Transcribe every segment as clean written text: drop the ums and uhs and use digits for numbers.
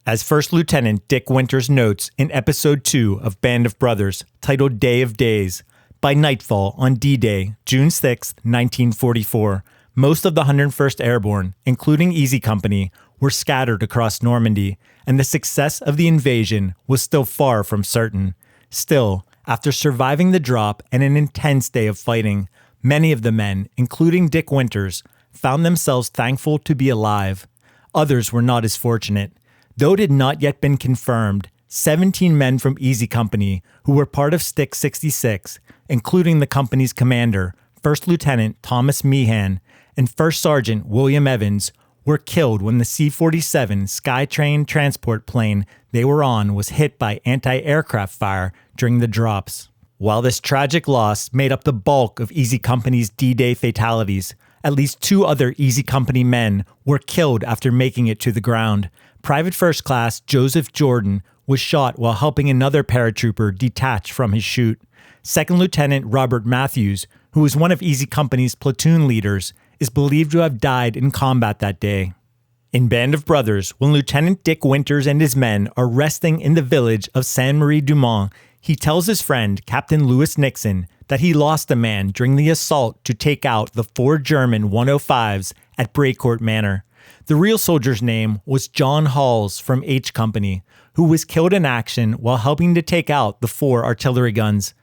As First Lieutenant Dick Winters notes in Episode 2 of Band of Brothers, titled Day of Days, by nightfall on D-Day, June 6, 1944, most of the 101st Airborne, including Easy Company, were scattered across Normandy, and the success of the invasion was still far from certain. Still, after surviving the drop and an intense day of fighting, many of the men, including Dick Winters, found themselves thankful to be alive. Others were not as fortunate. Though it had not yet been confirmed, 17 men from Easy Company, who were part of Stick 66, including the company's commander, First Lieutenant Thomas Meehan, and First Sergeant William Evans, were killed when the C-47 Skytrain transport plane they were on was hit by anti-aircraft fire during the drops. While this tragic loss made up the bulk of Easy Company's D-Day fatalities, at least 2 other Easy Company men were killed after making it to the ground. Private First Class Joseph Jordan was shot while helping another paratrooper detach from his chute. Second Lieutenant Robert Matthews, who was one of Easy Company's platoon leaders, is believed to have died in combat that day. In Band of Brothers, when Lieutenant Dick Winters and his men are resting in the village of Saint-Marie-du-Mont, he tells his friend, Captain Louis Nixon, that he lost a man during the assault to take out the 4 German 105s at Brécourt Manor. The real soldier's name was John Halls from H Company, who was killed in action while helping to take out the 4 artillery guns.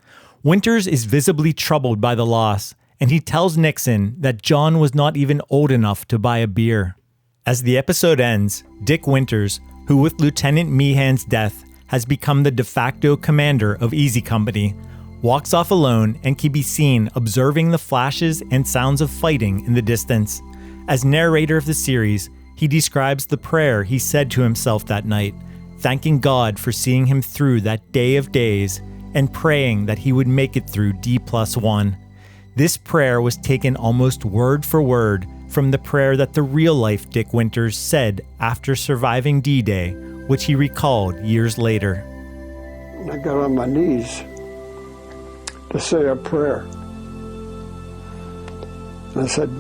Winters is visibly troubled by the loss, and he tells Nixon that John was not even old enough to buy a beer. As the episode ends, Dick Winters, who with Lieutenant Meehan's death has become the de facto commander of Easy Company, walks off alone and can be seen observing the flashes and sounds of fighting in the distance. As narrator of the series, he describes the prayer he said to himself that night, thanking God for seeing him through that day of days and praying that he would make it through D+1. This prayer was taken almost word for word from the prayer that the real-life Dick Winters said after surviving D-Day, which he recalled years later. I got on my knees to say a prayer. And I said,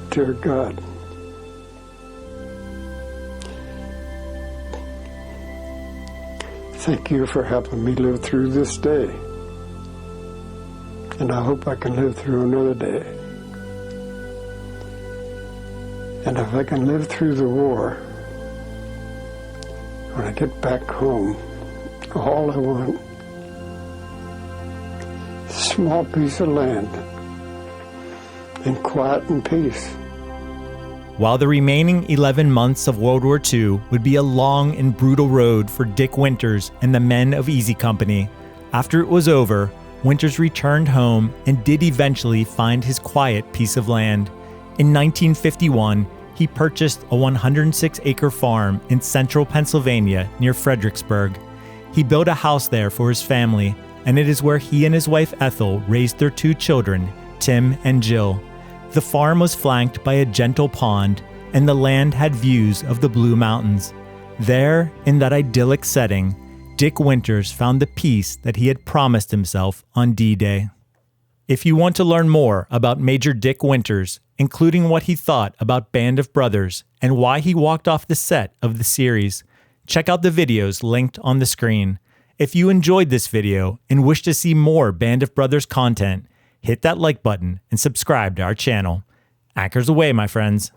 "Dear God, thank you for helping me live through this day. And I hope I can live through another day. And if I can live through the war, when I get back home, all I want is a small piece of land in quiet and peace." While the remaining 11 months of World War II would be a long and brutal road for Dick Winters and the men of Easy Company, after it was over, Winters returned home and did eventually find his quiet piece of land. In 1951, he purchased a 106-acre farm in central Pennsylvania near Fredericksburg. He built a house there for his family, and it is where he and his wife Ethel raised their 2 children, Tim and Jill. The farm was flanked by a gentle pond, and the land had views of the Blue Mountains. There, in that idyllic setting, Dick Winters found the peace that he had promised himself on D-Day. If you want to learn more about Major Dick Winters, including what he thought about Band of Brothers and why he walked off the set of the series, check out the videos linked on the screen. If you enjoyed this video and wish to see more Band of Brothers content, hit that like button and subscribe to our channel. Anchors away, my friends.